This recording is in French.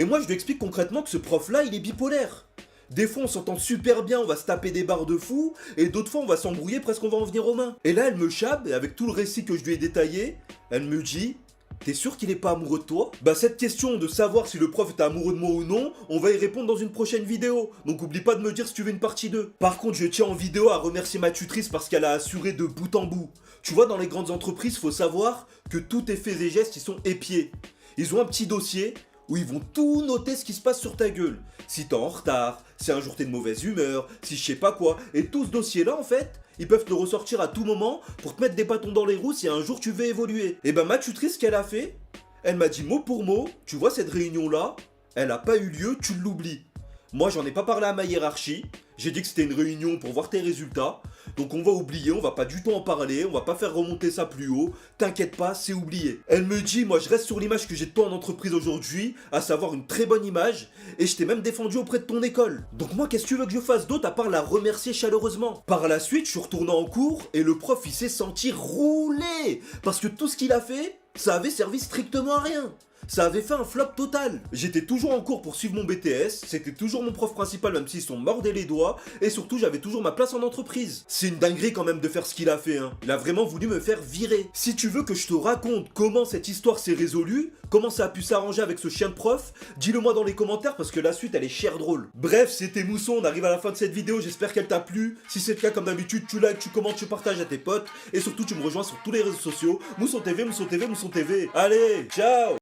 Et moi, je lui explique concrètement que ce prof-là, il est bipolaire. Des fois, on s'entend super bien, on va se taper des barres de fou, et d'autres fois, on va s'embrouiller, presque on va en venir aux mains. Et là, elle me chabe, et avec tout le récit que je lui ai détaillé, elle me dit: t'es sûr qu'il est pas amoureux de toi? Bah, cette question de savoir si le prof est amoureux de moi ou non, on va y répondre dans une prochaine vidéo. Donc oublie pas de me dire si tu veux une partie 2. Par contre, je tiens en vidéo à remercier ma tutrice parce qu'elle a assuré de bout en bout. Tu vois, dans les grandes entreprises, faut savoir que tous tes faits et gestes, ils sont épiés. Ils ont un petit dossier où ils vont tout noter ce qui se passe sur ta gueule. Si t'es en retard, si un jour t'es de mauvaise humeur, si je sais pas quoi. Et tout ce dossier-là, en fait, ils peuvent te le ressortir à tout moment pour te mettre des bâtons dans les roues si un jour tu veux évoluer. Et ben ma tutrice, ce qu'elle a fait, elle m'a dit mot pour mot: tu vois cette réunion-là, elle a pas eu lieu, tu l'oublies. Moi, j'en ai pas parlé à ma hiérarchie. J'ai dit que c'était une réunion pour voir tes résultats. Donc on va oublier, on va pas du tout en parler, on va pas faire remonter ça plus haut. T'inquiète pas, c'est oublié. Elle me dit: moi je reste sur l'image que j'ai de toi en entreprise aujourd'hui, à savoir une très bonne image, et je t'ai même défendu auprès de ton école. Donc moi, qu'est-ce que tu veux que je fasse d'autre à part la remercier chaleureusement? Par la suite, je suis retourné en cours et le prof il s'est senti roulé parce que tout ce qu'il a fait, ça avait servi strictement à rien. Ça avait fait un flop total. J'étais toujours en cours pour suivre mon BTS, c'était toujours mon prof principal même s'ils sont mordés les doigts, et surtout j'avais toujours ma place en entreprise. C'est une dinguerie quand même de faire ce qu'il a fait, hein. Il a vraiment voulu me faire virer. Si tu veux que je te raconte comment cette histoire s'est résolue, comment ça a pu s'arranger avec ce chien de prof, dis-le moi dans les commentaires parce que la suite elle est chère drôle. Bref, c'était Mousson, on arrive à la fin de cette vidéo, j'espère qu'elle t'a plu. Si c'est le cas, comme d'habitude, tu likes, tu commentes, tu partages à tes potes, et surtout tu me rejoins sur tous les réseaux sociaux. Mousson TV, Mousson TV, Mousson TV. Allez, ciao!